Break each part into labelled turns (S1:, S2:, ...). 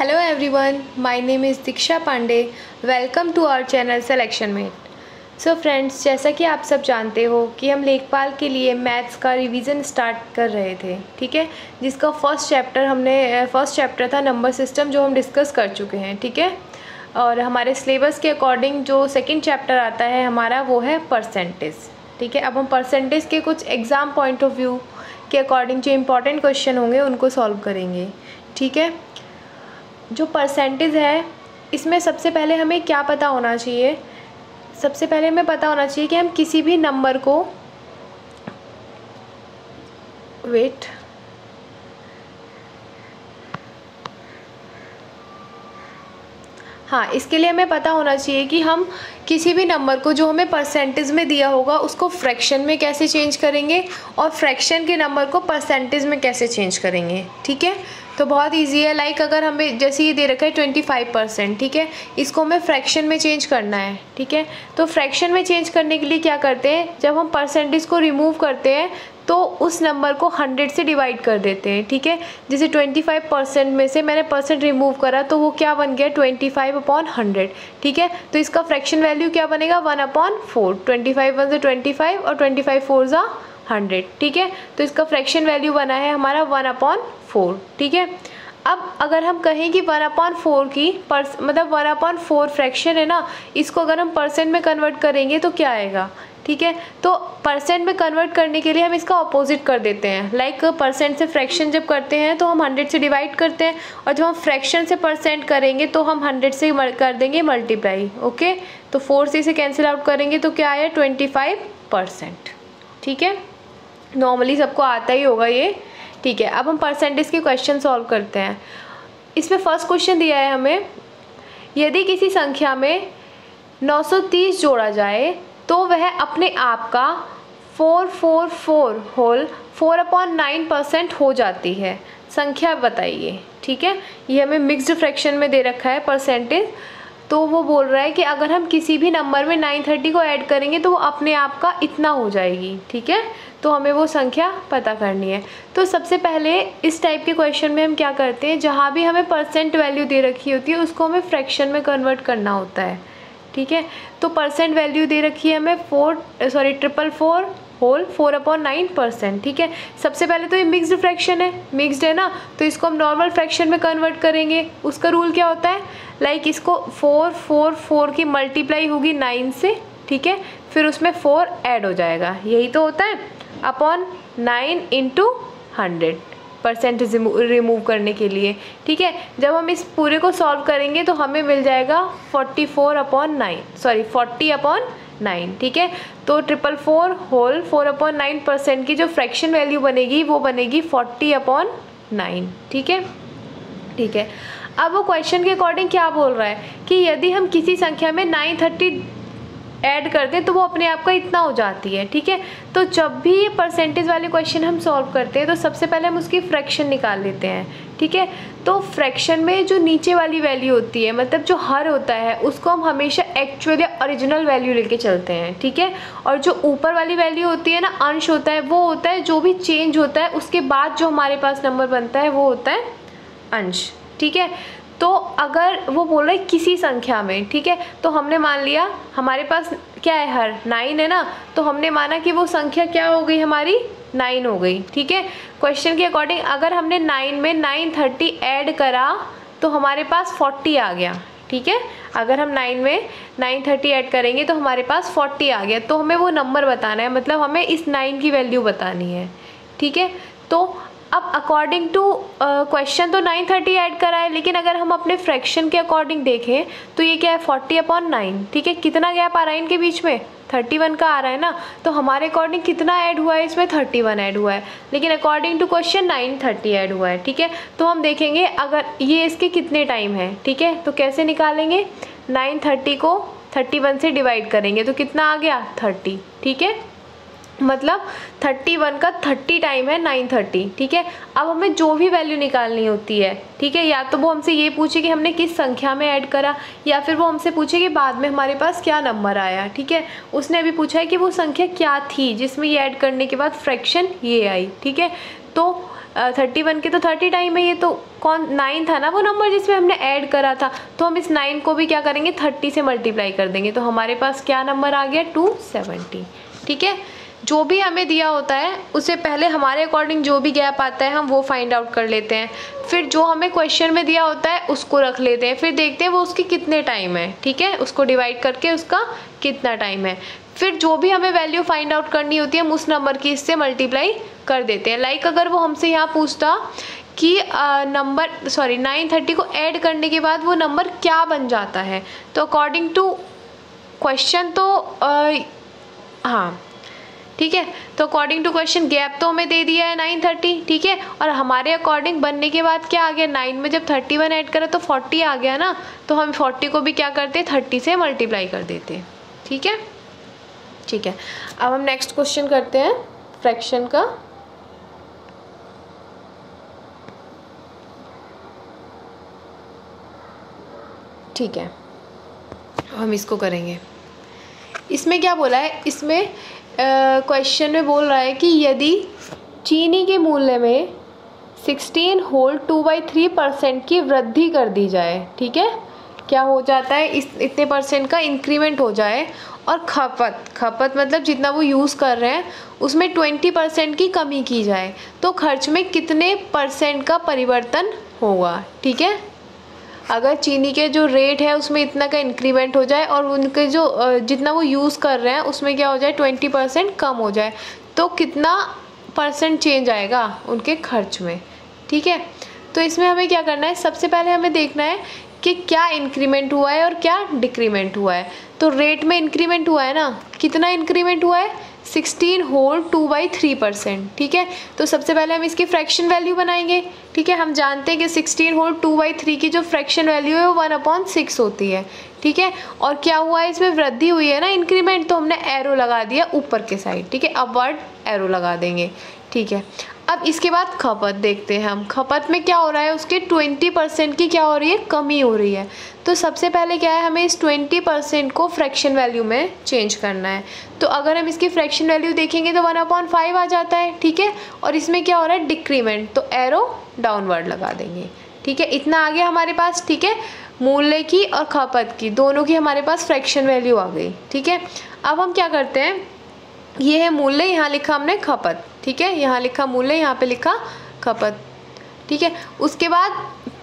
S1: Hello everyone, my name is Diksha Pandey. Welcome to our channel Selection Mate. So friends, जैसा कि आप सब जानते हो कि हम लेखपाल के लिए मैथ्स का रिवीजन स्टार्ट कर रहे थे, ठीक है, जिसका फर्स्ट चैप्टर था नंबर सिस्टम, जो हम डिस्कस कर चुके हैं, ठीक है। और हमारे सिलेबस के अकॉर्डिंग जो सेकंड चैप्टर आता है हमारा वो है परसेंटेज, ठीक है। अब हम परसेंटेज के कुछ एग्ज़ाम पॉइंट ऑफ व्यू के अकॉर्डिंग जो इम्पॉर्टेंट क्वेश्चन होंगे उनको सॉल्व करेंगे, ठीक है। जो परसेंटेज है इसमें सबसे पहले हमें क्या पता होना चाहिए, सबसे पहले हमें पता होना चाहिए कि हम किसी भी नंबर को इसके लिए हमें पता होना चाहिए कि हम किसी भी नंबर को जो हमें परसेंटेज में दिया होगा उसको फ्रैक्शन में कैसे चेंज करेंगे और फ्रैक्शन के नंबर को परसेंटेज में कैसे चेंज करेंगे, ठीक है। तो बहुत इजी है। लाइक अगर हमें जैसे ये दे रखा है 25%, ठीक है, इसको हमें फ्रैक्शन में चेंज करना है, ठीक है। तो फ्रैक्शन में चेंज करने के लिए क्या करते हैं, जब हम परसेंटेज को रिमूव करते हैं तो उस नंबर को 100 से डिवाइड कर देते हैं, ठीक है। जैसे 25% में से मैंने परसेंट रिमूव करा तो वो क्या बन गया 25/100, ठीक है। तो इसका फ्रैक्शन वैल्यू क्या बनेगा 1/4। 25 1 से 25 और 25 4 जा 100, ठीक है। तो इसका फ्रैक्शन वैल्यू बना है हमारा 1/4, ठीक है। अब अगर हम कहें कि 1/4 की मतलब 1/4 फ्रैक्शन है ना, इसको अगर हम परसेंट में कन्वर्ट करेंगे तो क्या आएगा, ठीक है। तो परसेंट में कन्वर्ट करने के लिए हम इसका ऑपोजिट कर देते हैं। लाइक परसेंट से फ्रैक्शन जब करते हैं तो हम 100 से डिवाइड करते हैं, और जब हम फ्रैक्शन से परसेंट करेंगे तो हम 100 से कर देंगे मल्टीप्लाई, ओके। तो 4 से इसे कैंसिल आउट करेंगे तो क्या आया 25%, ठीक है। नॉर्मली सबको आता ही होगा ये, ठीक है। अब हम परसेंटेज के क्वेश्चन सॉल्व करते हैं। इसमें फर्स्ट क्वेश्चन दिया है हमें, यदि किसी संख्या में 930 जोड़ा जाए तो वह अपने आप का 444 होल 4/9% हो जाती है, संख्या बताइए, ठीक है। ये हमें मिक्स्ड फ्रैक्शन में दे रखा है परसेंटेज। तो वो बोल रहा है कि अगर हम किसी भी नंबर में 930 को ऐड करेंगे तो वो अपने आप का इतना हो जाएगी, ठीक है। तो हमें वो संख्या पता करनी है। तो सबसे पहले इस टाइप के क्वेश्चन में हम क्या करते हैं, जहाँ भी हमें परसेंट वैल्यू दे रखी होती है उसको हमें फ्रैक्शन में कन्वर्ट करना होता है, ठीक है। तो परसेंट वैल्यू दे रखी है हमें 444 होल 4/9%, ठीक है। सबसे पहले तो ये मिक्स्ड फ्रैक्शन है, मिक्स्ड है ना, तो इसको हम नॉर्मल फ्रैक्शन में कन्वर्ट करेंगे। उसका रूल क्या होता है, लाइक इसको 444 की मल्टीप्लाई होगी 9 से, ठीक है, फिर उसमें 4 ऐड हो जाएगा, यही तो होता है, अपॉन 9 × 100 परसेंटेज रिमूव करने के लिए, ठीक है। जब हम इस पूरे को सॉल्व करेंगे तो हमें मिल जाएगा 40/9, ठीक है। तो 444 होल 4/9% की जो फ्रैक्शन वैल्यू बनेगी वो बनेगी 40/9, ठीक है, ठीक है। अब वो क्वेश्चन के अकॉर्डिंग क्या बोल रहा है कि यदि हम किसी संख्या में 930 ऐड कर दें तो वो अपने आप का इतना हो जाती है, ठीक है। तो जब भी ये परसेंटेज वाले क्वेश्चन हम सॉल्व करते हैं तो सबसे पहले हम उसकी फ्रैक्शन निकाल लेते हैं, ठीक है। तो फ्रैक्शन में जो नीचे वाली वैल्यू होती है, मतलब जो हर होता है, उसको हम हमेशा एक्चुअल या ओरिजिनल वैल्यू लेके चलते हैं, ठीक है। और जो ऊपर वाली वैल्यू होती है ना, अंश होता है, वो होता है जो भी चेंज होता है उसके बाद जो हमारे पास नंबर बनता है वो होता है अंश, ठीक है। तो अगर वो बोल रहे किसी संख्या में, ठीक है, तो हमने मान लिया हमारे पास क्या है, हर 9 है ना, तो हमने माना कि वो संख्या क्या हो गई हमारी 9 हो गई, ठीक है। क्वेश्चन के अकॉर्डिंग अगर हमने 9 में 930 ऐड करा तो हमारे पास 40 आ गया, ठीक है। अगर हम 9 में 930 ऐड करेंगे तो हमारे पास 40 आ गया। तो हमें वो नंबर बताना है, मतलब हमें इस 9 की वैल्यू बतानी है, ठीक है। तो अब अकॉर्डिंग टू क्वेश्चन तो 930 ऐड करा है, लेकिन अगर हम अपने फ्रैक्शन के अकॉर्डिंग देखें तो ये क्या है 40/9, ठीक है। कितना गैप आ रहा है इनके बीच में 31 का आ रहा है ना, तो हमारे अकॉर्डिंग कितना ऐड हुआ है इसमें 31 ऐड हुआ है, लेकिन अकॉर्डिंग टू क्वेश्चन 930 ऐड हुआ है, ठीक है। तो हम देखेंगे अगर ये इसके कितने टाइम है, ठीक है, तो कैसे निकालेंगे, 930 को 31 से डिवाइड करेंगे तो कितना आ गया 30, ठीक है। मतलब 31 का 30 टाइम है 930, ठीक है। अब हमें जो भी वैल्यू निकालनी होती है, ठीक है, या तो वो हमसे ये पूछे कि हमने किस संख्या में ऐड करा, या फिर वो हमसे पूछे कि बाद में हमारे पास क्या नंबर आया, ठीक है। उसने अभी पूछा है कि वो संख्या क्या थी जिसमें ये ऐड करने के बाद फ्रैक्शन ये आई, ठीक है। तो 31 के तो 30 टाइम है, ये तो कौन 9 था ना वो नंबर जिसमें हमने ऐड करा था, तो हम इस 9 को भी क्या करेंगे 30 से मल्टीप्लाई कर देंगे, तो हमारे पास क्या नंबर आ गया 270। ठीक है, जो भी हमें दिया होता है उससे पहले हमारे अकॉर्डिंग जो भी गैप आता है हम वो फाइंड आउट कर लेते हैं, फिर जो हमें क्वेश्चन में दिया होता है उसको रख लेते हैं, फिर देखते हैं वो उसकी कितने टाइम है। ठीक है, उसको डिवाइड करके उसका कितना टाइम है, फिर जो भी हमें वैल्यू फाइंड आउट करनी होती है हम उस नंबर की इससे मल्टीप्लाई कर देते हैं। लाइक अगर वो हमसे यहाँ पूछता कि 930 को ऐड करने के बाद वो नंबर क्या बन जाता है, तो अकॉर्डिंग टू क्वेश्चन तो हाँ ठीक है, तो अकॉर्डिंग टू क्वेश्चन गैप तो हमें दे दिया है 930। ठीक है, और हमारे अकॉर्डिंग बनने के बाद क्या आ गया 9 में जब 31 ऐड करा तो 40 आ गया ना, तो हम 40 को भी क्या करते 30 से मल्टीप्लाई कर देते। ठीक है, ठीक है, अब हम नेक्स्ट क्वेश्चन करते हैं फ्रैक्शन का। ठीक है, हम इसको करेंगे। इसमें क्या बोला है, इसमें क्वेश्चन में बोल रहा है कि यदि चीनी के मूल्य में 16 होल 2/3% की वृद्धि कर दी जाए। ठीक है, क्या हो जाता है इस इतने परसेंट का इंक्रीमेंट हो जाए, और खपत मतलब जितना वो यूज़ कर रहे हैं उसमें 20% की कमी की जाए, तो खर्च में कितने परसेंट का परिवर्तन होगा। ठीक है, अगर चीनी के जो रेट है उसमें इतना का इंक्रीमेंट हो जाए और उनके जो जितना वो यूज़ कर रहे हैं उसमें क्या हो जाए 20% कम हो जाए, तो कितना परसेंट चेंज आएगा उनके खर्च में। ठीक है, तो इसमें हमें क्या करना है, सबसे पहले हमें देखना है कि क्या इंक्रीमेंट हुआ है और क्या डिक्रीमेंट हुआ है। तो रेट में इंक्रीमेंट हुआ है ना, कितना इंक्रीमेंट हुआ है 16 होल 2/3%। ठीक है, तो सबसे पहले हम इसकी फ्रैक्शन वैल्यू बनाएंगे। ठीक है, हम जानते हैं कि 16 होल 2/3 की जो फ्रैक्शन वैल्यू है वो 1/6 होती है। ठीक है, और क्या हुआ है इसमें वृद्धि हुई है ना, इंक्रीमेंट, तो हमने एरो लगा दिया ऊपर के साइड। ठीक है, अपवर्ड एरो लगा देंगे। ठीक है, अब इसके बाद खपत देखते हैं हम, खपत में क्या हो रहा है उसके 20% की क्या हो रही है, कमी हो रही है। तो सबसे पहले क्या है, हमें इस 20% को फ्रैक्शन वैल्यू में चेंज करना है। तो अगर हम इसकी फ्रैक्शन वैल्यू देखेंगे तो 1/5 आ जाता है। ठीक है, और इसमें क्या हो रहा है डिक्रीमेंट, तो एरो डाउनवर्ड लगा देंगे। ठीक है, इतना आ गया हमारे पास। ठीक है, मूल्य की और खपत की दोनों की हमारे पास फ्रैक्शन वैल्यू आ गई। ठीक है, अब हम क्या करते हैं, ये है मूल्य, यहाँ लिखा हमने खपत। ठीक है, यहाँ लिखा मूल्य, यहाँ पे लिखा खपत। ठीक है, उसके बाद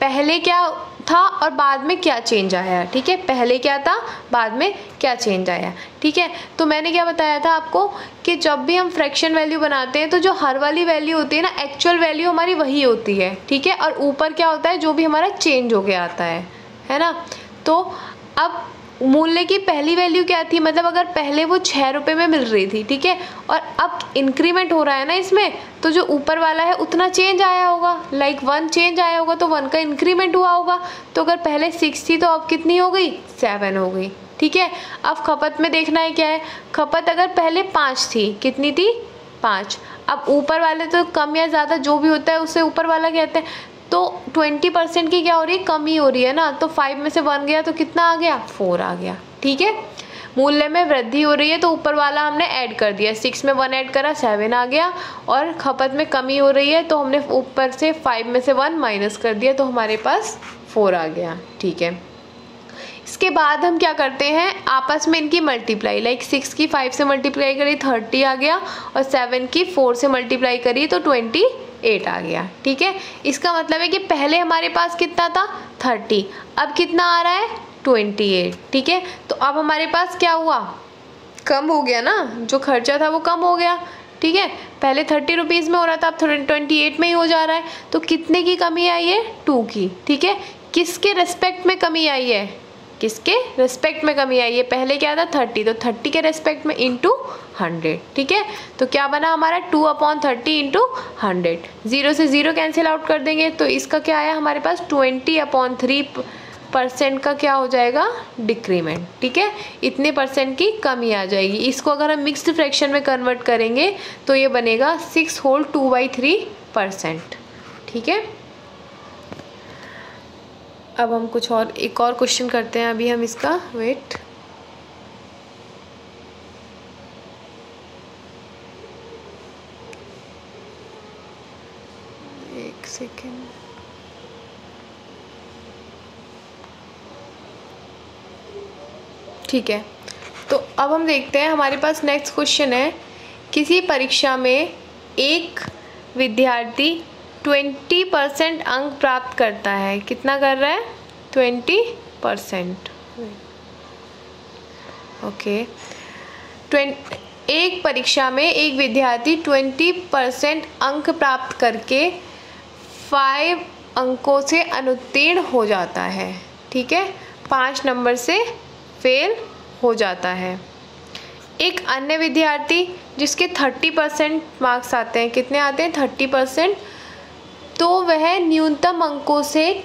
S1: पहले क्या था और बाद में क्या चेंज आया। ठीक है, पहले क्या था बाद में क्या चेंज आया। ठीक है, तो मैंने क्या बताया था आपको कि जब भी हम फ्रैक्शन वैल्यू बनाते हैं तो जो हर वाली वैल्यू होती है ना, एक्चुअल वैल्यू हमारी वही होती है। ठीक है, और ऊपर क्या होता है जो भी हमारा चेंज हो गया आता है ना। तो अब मूल्य की पहली वैल्यू क्या थी, मतलब अगर पहले वो 6 रुपये में मिल रही थी। ठीक है, और अब इंक्रीमेंट हो रहा है ना इसमें, तो जो ऊपर वाला है उतना चेंज आया होगा, लाइक 1 चेंज आया होगा, तो 1 का इंक्रीमेंट हुआ होगा। तो अगर पहले 6 थी तो अब कितनी हो गई 7 हो गई। ठीक है, अब खपत में देखना है क्या है, खपत अगर पहले 5 थी, कितनी थी 5, अब ऊपर वाले तो कम या ज़्यादा जो भी होता है उससे ऊपर वाला कहते हैं, तो 20% की क्या हो रही है, कमी हो रही है ना। तो 5 में से 1 गया तो कितना आ गया 4 आ गया। ठीक है, मूल्य में वृद्धि हो रही है तो ऊपर वाला हमने ऐड कर दिया, 6 में 1 ऐड करा 7 आ गया, और खपत में कमी हो रही है तो हमने ऊपर से 5 में से 1 माइनस कर दिया, तो हमारे पास 4 आ गया। ठीक है, इसके बाद हम क्या करते हैं, आपस में इनकी मल्टीप्लाई, लाइक 6 की 5 से मल्टीप्लाई करी 30 आ गया, और 7 की 4 से मल्टीप्लाई करी तो 28 आ गया। ठीक है, इसका मतलब है कि पहले हमारे पास कितना था 30, अब कितना आ रहा है 28। ठीक है, तो अब हमारे पास क्या हुआ, कम हो गया ना, जो खर्चा था वो कम हो गया। ठीक है, पहले 30 रुपीज़ में हो रहा था, अब 28 में ही हो जा रहा है, तो कितने की कमी आई है 2 की। ठीक है, किसके रेस्पेक्ट में कमी आई है, किसके रेस्पेक्ट में कमी आई है, पहले क्या था 30, तो 30 के रेस्पेक्ट में इंटू 100। ठीक है, तो क्या बना हमारा 2/30 इंटू 100, 0 से 0 कैंसिल आउट कर देंगे, तो इसका क्या आया हमारे पास 20/3% का क्या हो जाएगा डिक्रीमेंट। ठीक है, इतने परसेंट की कमी आ जाएगी। इसको अगर हम मिक्स्ड फ्रैक्शन में कन्वर्ट करेंगे तो ये बनेगा 6 होल 2/3%। ठीक है, अब हम कुछ और एक और क्वेश्चन करते हैं, अभी हम इसका वेट ठीक है, तो अब हम देखते हैं हमारे पास नेक्स्ट क्वेश्चन है, किसी परीक्षा में एक विद्यार्थी 20% अंक प्राप्त करता है। कितना कर रहा है? 20%। ओके, एक परीक्षा में एक विद्यार्थी 20% अंक प्राप्त करके 5 अंकों से अनुत्तीर्ण हो जाता है। ठीक है, 5 नंबर से फेल हो जाता है। एक अन्य विद्यार्थी जिसके 30% मार्क्स आते हैं, कितने आते हैं? 30%, तो वह न्यूनतम अंकों से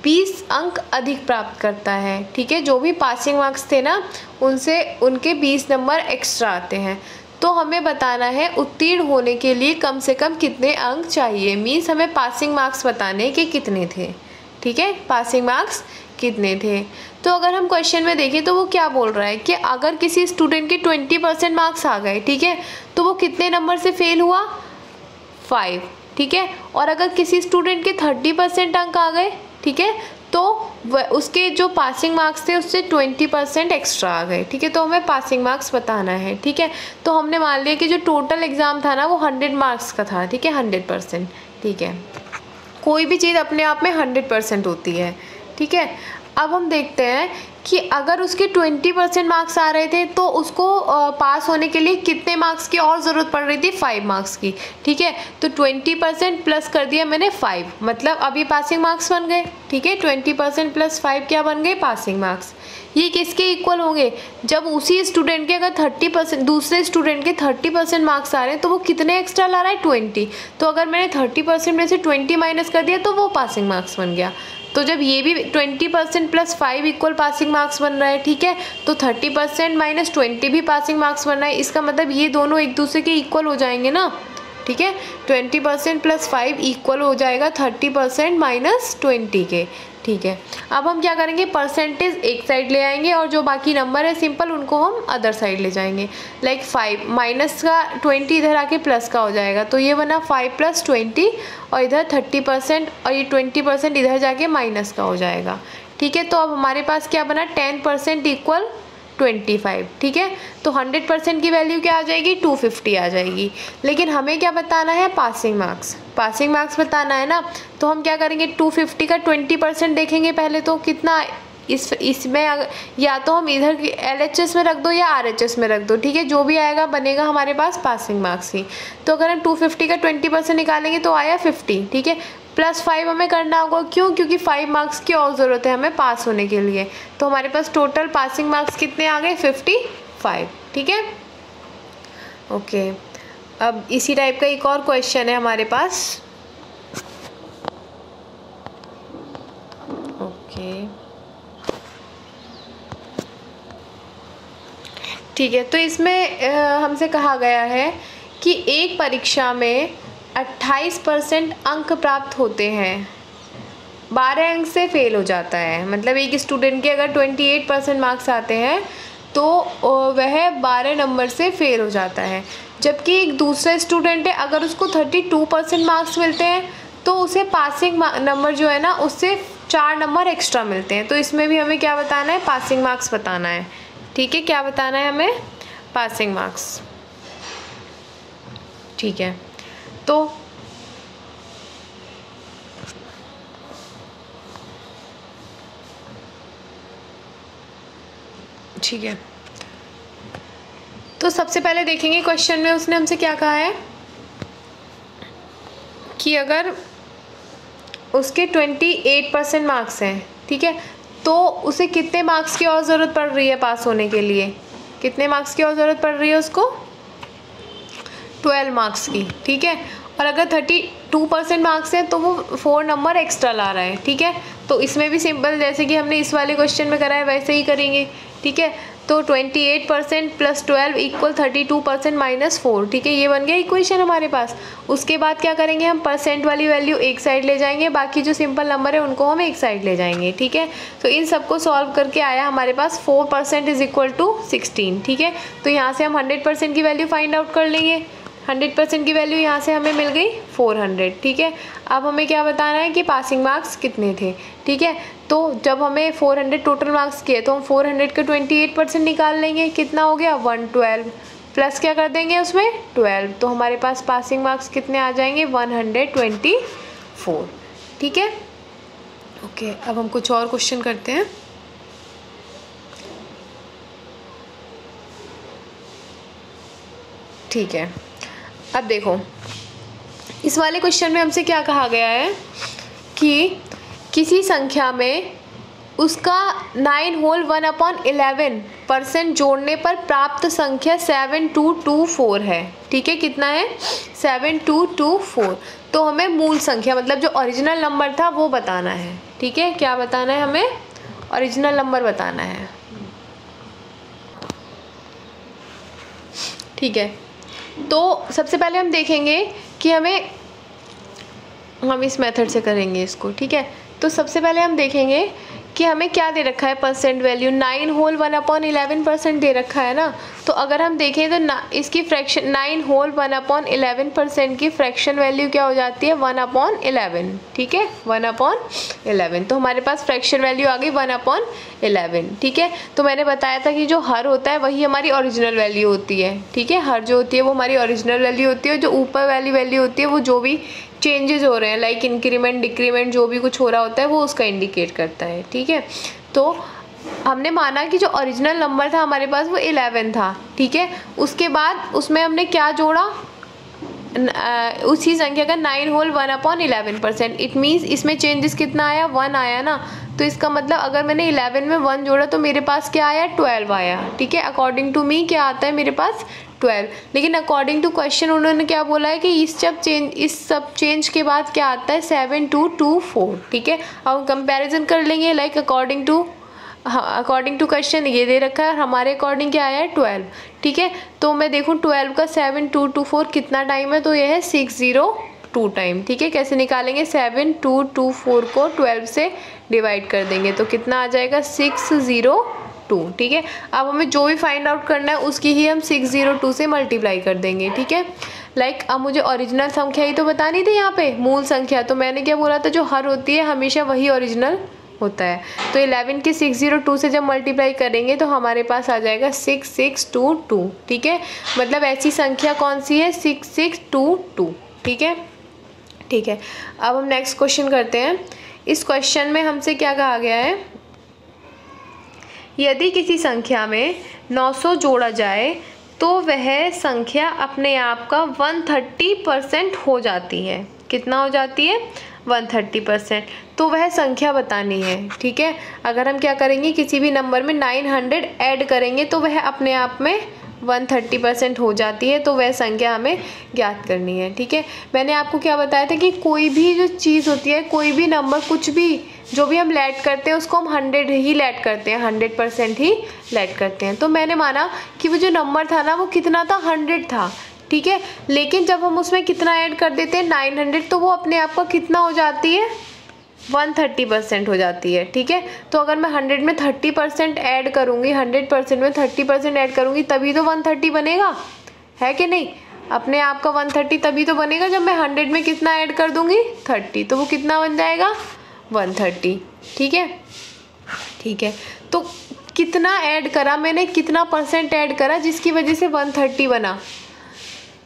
S1: 20 अंक अधिक प्राप्त करता है। ठीक है, जो भी पासिंग मार्क्स थे ना, उनसे उनके 20 नंबर एक्स्ट्रा आते हैं। तो हमें बताना है उत्तीर्ण होने के लिए कम से कम कितने अंक चाहिए। मीन्स हमें पासिंग मार्क्स बताने के कितने थे। ठीक है, पासिंग मार्क्स कितने थे। तो अगर हम क्वेश्चन में देखें तो वो क्या बोल रहा है कि अगर किसी स्टूडेंट के 20% मार्क्स आ गए, ठीक है, तो वो कितने नंबर से फेल हुआ? 5। ठीक है, और अगर किसी स्टूडेंट के 30% अंक आ गए, ठीक है, तो उसके जो पासिंग मार्क्स थे उससे 20% एक्स्ट्रा आ गए। ठीक है, तो हमें पासिंग मार्क्स बताना है। ठीक है, तो हमने मान लिया कि जो टोटल एग्ज़ाम था ना वो 100 मार्क्स का था। ठीक है, 100%। ठीक है, कोई भी चीज़ अपने आप में 100% होती है। ठीक है, अब हम देखते हैं कि अगर उसके 20% मार्क्स आ रहे थे तो उसको पास होने के लिए कितने मार्क्स की और ज़रूरत पड़ रही थी? 5 मार्क्स की। ठीक है, तो 20% प्लस कर दिया मैंने 5, मतलब अभी पासिंग मार्क्स बन गए। ठीक है, 20% प्लस 5 क्या बन गए? Passing marks. ये किसके इक्वल होंगे? जब उसी स्टूडेंट के अगर 30%, दूसरे स्टूडेंट के 30% मार्क्स आ रहे हैं तो वो कितने एक्स्ट्रा ला रहा है? 20। तो अगर मैंने 30% में से 20 माइनस कर दिया तो वो पासिंग मार्क्स बन गया। तो जब ये भी 20% प्लस 5 इक्वल पासिंग मार्क्स बन रहा है, ठीक है, तो 30% माइनस 20 भी पासिंग मार्क्स बन रहा है। इसका मतलब ये दोनों एक दूसरे के इक्वल हो जाएंगे ना। ठीक है, 20% प्लस 5 इक्वल हो जाएगा 30% माइनस 20 के। ठीक है, अब हम क्या करेंगे? परसेंटेज एक साइड ले आएंगे और जो बाकी नंबर है सिंपल उनको हम अदर साइड ले जाएंगे। लाइक 5 माइनस का 20 इधर आके प्लस का हो जाएगा, तो ये बना 5 + 20 और इधर 30% और ये 20% इधर जाके माइनस का हो जाएगा। ठीक है, तो अब हमारे पास क्या बना? 10% इक्वल 25। ठीक है, तो 100% की वैल्यू क्या आ जाएगी? 250 आ जाएगी। लेकिन हमें क्या बताना है? Passing marks. पासिंग मार्क्स बताना है ना, तो हम क्या करेंगे? 250 का 20% देखेंगे पहले, तो कितना इसमें या तो हम इधर LHS में रख दो या RHS में रख दो। ठीक है, जो भी आएगा बनेगा हमारे पास पासिंग मार्क्स ही। तो अगर हम 250 का 20% निकालेंगे तो आया 50। ठीक है, प्लस 5 हमें करना होगा। क्यों? क्योंकि 5 मार्क्स की और ज़रूरत है हमें पास होने के लिए। तो हमारे पास टोटल पासिंग मार्क्स कितने आ गए? 55। ठीक है, ओके। अब इसी टाइप का एक और क्वेश्चन है हमारे पास। ओके, ठीक है, तो इसमें हमसे कहा गया है कि एक परीक्षा में 28% अंक प्राप्त होते हैं, 12 अंक से फेल हो जाता है। मतलब एक स्टूडेंट के अगर 28% मार्क्स आते हैं तो वह 12 नंबर से फेल हो जाता है। जबकि एक दूसरा स्टूडेंट है, अगर उसको 32% मार्क्स मिलते हैं तो उसे पासिंग नंबर जो है ना उससे 4 नंबर एक्स्ट्रा मिलते हैं। तो इसमें भी हमें क्या बताना है? पासिंग मार्क्स बताना है। ठीक है, क्या बताना है हमें? Passing marks. ठीक है, तो ठीक है, तो सबसे पहले देखेंगे क्वेश्चन में उसने हमसे क्या कहा है कि अगर उसके 28% मार्क्स हैं, ठीक है, तो उसे कितने मार्क्स की और ज़रूरत पड़ रही है पास होने के लिए? कितने मार्क्स की और ज़रूरत पड़ रही है उसको? 12 मार्क्स की। ठीक है, और अगर 32% मार्क्स हैं तो वो 4 नंबर एक्स्ट्रा ला रहा है। ठीक है, तो इसमें भी सिंपल जैसे कि हमने इस वाले क्वेश्चन में करा है वैसे ही करेंगे। ठीक है, तो 28% प्लस 12 इक्वल 32% माइनस 4। ठीक है, ये बन गया इक्वेशन हमारे पास। उसके बाद क्या करेंगे? हम परसेंट वाली वैल्यू एक साइड ले जाएंगे, बाकी जो सिंपल नंबर है उनको हम एक साइड ले जाएंगे। ठीक है, तो इन सबको सॉल्व करके आया हमारे पास 4% इज इक्वल टू 16। ठीक है, तो यहाँ से हम 100% की वैल्यू फाइंड आउट कर लेंगे। 100% की वैल्यू यहाँ से हमें मिल गई 400, ठीक है। अब हमें क्या बताना है कि पासिंग मार्क्स कितने थे, ठीक है। तो जब हमें 400 टोटल मार्क्स किए तो हम 400 का 28% निकाल लेंगे, कितना हो गया 112, प्लस क्या कर देंगे उसमें 12, तो हमारे पास पासिंग मार्क्स कितने आ जाएंगे 124, ठीक है। ओके, अब हम कुछ और क्वेश्चन करते हैं। ठीक है, अब देखो इस वाले क्वेश्चन में हमसे क्या कहा गया है कि किसी संख्या में उसका 9 होल 1/11% जोड़ने पर प्राप्त संख्या 7224 है, ठीक है। कितना है 7224, तो हमें मूल संख्या मतलब जो ओरिजिनल नंबर था वो बताना है, ठीक है। क्या बताना है हमें, ओरिजिनल नंबर बताना है, ठीक है। तो सबसे पहले हम देखेंगे कि हम इस मेथड से करेंगे इसको, ठीक है। तो सबसे पहले हम देखेंगे कि हमें क्या दे रखा है परसेंट वैल्यू, 9 होल 1/11% दे रखा है ना। तो अगर हम देखें तो इसकी फ्रैक्शन 9 होल 1/11% की फ्रैक्शन वैल्यू क्या हो जाती है 1/11, ठीक है 1/11। तो हमारे पास फ्रैक्शन वैल्यू आ गई 1/11, ठीक है। तो मैंने बताया था कि जो हर होता है वही हमारी ओरिजिनल वैल्यू होती है, ठीक है। हर जो होती है वो हमारी ओरिजिनल वैल्यू होती है, जो ऊपर वाली वैल्यू होती है वो जो भी चेंजेस हो रहे हैं लाइक इंक्रीमेंट डिक्रीमेंट जो भी कुछ हो रहा होता है वो उसका इंडिकेट करता है, ठीक है। तो हमने माना कि जो ओरिजिनल नंबर था हमारे पास वो 11 था, ठीक है। उसके बाद उसमें हमने क्या जोड़ा, उसी संख्या का 9 होल 1/11%। इट मीन्स इसमें चेंजेस कितना आया 1 आया ना। तो इसका मतलब अगर मैंने 11 में 1 जोड़ा तो मेरे पास क्या आया 12 आया, ठीक है। अकॉर्डिंग टू मी क्या आता है मेरे पास 12, लेकिन अकॉर्डिंग टू क्वेश्चन उन्होंने क्या बोला है कि इस सब चेंज के बाद क्या आता है 7224, ठीक है। अब हम कंपैरिजन कर लेंगे लाइक अकॉर्डिंग टू क्वेश्चन ये दे रखा है, हमारे अकॉर्डिंग क्या आया है 12, ठीक है। तो मैं देखूँ 12 का 7224 कितना टाइम है, तो ये है 602 टाइम, ठीक है। कैसे निकालेंगे 7224 को 12 से डिवाइड कर देंगे तो कितना आ जाएगा 602, ठीक है। अब हमें जो भी फाइंड आउट करना है उसकी ही हम 602 से मल्टीप्लाई कर देंगे, ठीक है। लाइक अब मुझे ओरिजिनल संख्या ही तो बतानी थी यहाँ पे, मूल संख्या। तो मैंने क्या बोला था जो हर होती है हमेशा वही ओरिजिनल होता है। तो 11 की 602 से जब मल्टीप्लाई करेंगे तो हमारे पास आ जाएगा 6622, ठीक है। मतलब ऐसी संख्या कौन सी है 6622, ठीक है, ठीक है। अब हम नेक्स्ट क्वेश्चन करते हैं। इस क्वेश्चन में हमसे क्या कहा गया है, यदि किसी संख्या में 900 जोड़ा जाए तो वह संख्या अपने आप का 130% हो जाती है। कितना हो जाती है 130%। तो वह संख्या बतानी है, ठीक है। अगर हम क्या करेंगे किसी भी नंबर में 900 ऐड करेंगे तो वह अपने आप में 130% हो जाती है, तो वह संख्या हमें ज्ञात करनी है, ठीक है। मैंने आपको क्या बताया था कि कोई भी जो चीज़ होती है, कोई भी नंबर, कुछ भी जो भी हम लेट करते हैं उसको हम 100 ही लेट करते हैं, 100% ही लेट करते हैं। तो मैंने माना कि वो जो नंबर था ना वो कितना था 100 था, ठीक है। लेकिन जब हम उसमें कितना ऐड कर देते हैं 900 तो वो अपने आप का कितना हो जाती है 130% हो जाती है, ठीक है। तो अगर मैं 100 में 30% ऐड करूँगी, 100% में 30% ऐड करूँगी तभी तो 130 बनेगा, है कि नहीं। अपने आप का 130 तभी तो बनेगा जब मैं 100 में कितना ऐड कर दूँगी 30, तो वो कितना बन जाएगा 130, ठीक है, ठीक है। तो कितना ऐड करा मैंने, कितना परसेंट ऐड करा जिसकी वजह से 130 बना,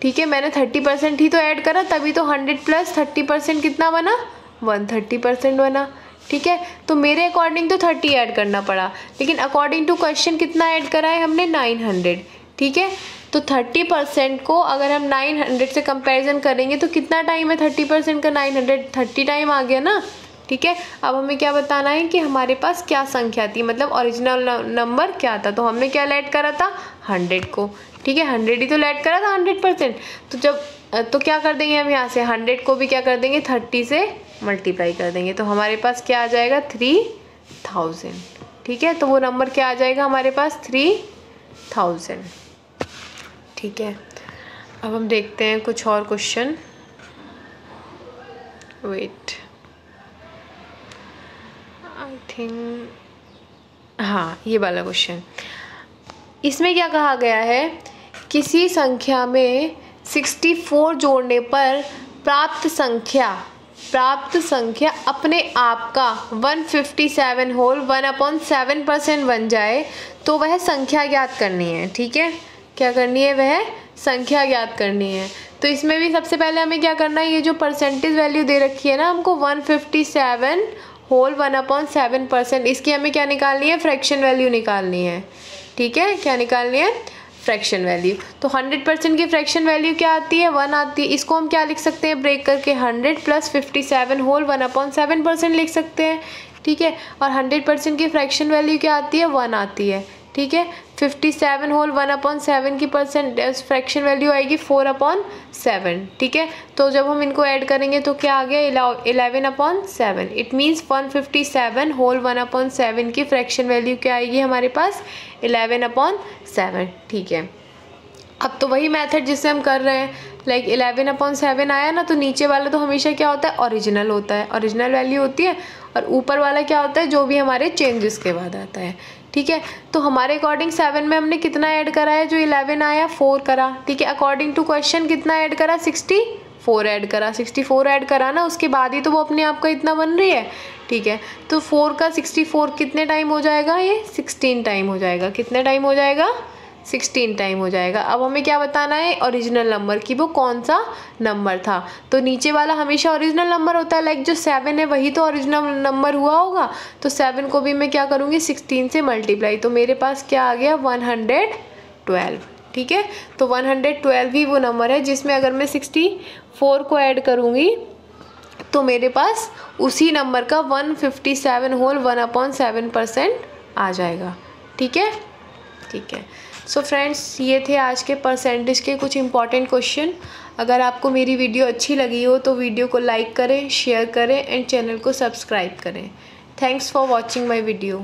S1: ठीक है। मैंने 30% ही तो ऐड करा तभी तो 100 + 30% कितना बना 130% बना, ठीक है। तो मेरे अकॉर्डिंग तो 30 ऐड करना पड़ा, लेकिन अकॉर्डिंग टू क्वेश्चन कितना ऐड करा है हमने 900, ठीक है। तो 30% को अगर हम 900 से कंपैरिजन करेंगे तो कितना टाइम है 30% का 930 टाइम आ गया ना, ठीक है। अब हमें क्या बताना है कि हमारे पास क्या संख्या थी, मतलब ओरिजिनल नंबर क्या था। तो हमने क्या लेट करा था 100 को, ठीक है, 100 ही तो लेट करा था 100%। तो क्या कर देंगे हम यहाँ से 100 को भी क्या कर देंगे 30 से मल्टीप्लाई कर देंगे, तो हमारे पास क्या आ जाएगा 3000, ठीक है। तो वो नंबर क्या आ जाएगा हमारे पास 3000, ठीक है। अब हम देखते हैं कुछ और क्वेश्चन, वेट आई थिंक, हाँ ये वाला क्वेश्चन। इसमें क्या कहा गया है, किसी संख्या में 64 जोड़ने पर प्राप्त संख्या अपने आप का 157 होल 1/7% बन जाए तो वह संख्या ज्ञात करनी है। ठीक है, क्या करनी है? वह संख्या ज्ञात करनी है। तो इसमें भी सबसे पहले हमें क्या करना है, ये जो परसेंटेज वैल्यू दे रखी है ना हमको 157 होल 1/7%, इसकी हमें क्या निकालनी है? फ्रैक्शन वैल्यू निकालनी है। ठीक है, क्या निकालनी है? Fraction value. तो 100% की फ्रैक्शन वैल्यू क्या आती है? 1 आती है। इसको हम क्या लिख सकते हैं? ब्रेक करके 100 + 57 होल 1/7% लिख सकते हैं। ठीक है, और 100% की फ्रैक्शन वैल्यू क्या आती है? 1 आती है। ठीक है, 57 होल 1/7 की फ्रैक्शन वैल्यू आएगी 4/7। ठीक है, तो जब हम इनको ऐड करेंगे तो क्या आ गया? 11/7। इट मीन्स 157 होल 1/7 की फ्रैक्शन वैल्यू क्या आएगी हमारे पास? 11/7। ठीक है, अब तो वही मेथड जिससे हम कर रहे हैं, लाइक 11/7 आया ना, तो नीचे वाला तो हमेशा क्या होता है? ओरिजिनल होता है, ओरिजिनल वैल्यू होती है, और ऊपर वाला क्या होता है? जो भी हमारे चेंजेस के बाद आता है। ठीक है, तो हमारे अकॉर्डिंग 7 में हमने कितना ऐड करा है? जो 11 आया 4 करा। ठीक है, अकॉर्डिंग टू क्वेश्चन कितना ऐड करा? 64 ऐड करा। 64 ऐड करा ना, उसके बाद ही तो वो अपने आप का इतना बन रही है। ठीक है, तो 4 का 64 कितने टाइम हो जाएगा? ये 16 टाइम हो जाएगा। कितने टाइम हो जाएगा? 16 टाइम हो जाएगा। अब हमें क्या बताना है? ओरिजिनल नंबर की वो कौन सा नंबर था। तो नीचे वाला हमेशा ओरिजिनल नंबर होता है, लाइक जो 7 है वही तो ओरिजिनल नंबर हुआ होगा। तो 7 को भी मैं क्या करूँगी? 16 से मल्टीप्लाई। तो मेरे पास क्या आ गया? 112। ठीक है, तो 112 ही वो नंबर है जिसमें अगर मैं 64 को ऐड करूँगी तो मेरे पास उसी नंबर का 157 होल 1/7% आ जाएगा। ठीक है, ठीक है। सो फ्रेंड्स, ये थे आज के परसेंटेज के कुछ इंपॉर्टेंट क्वेश्चन। अगर आपको मेरी वीडियो अच्छी लगी हो तो वीडियो को लाइक करें, शेयर करें एंड चैनल को सब्सक्राइब करें। Thanks for watching my video.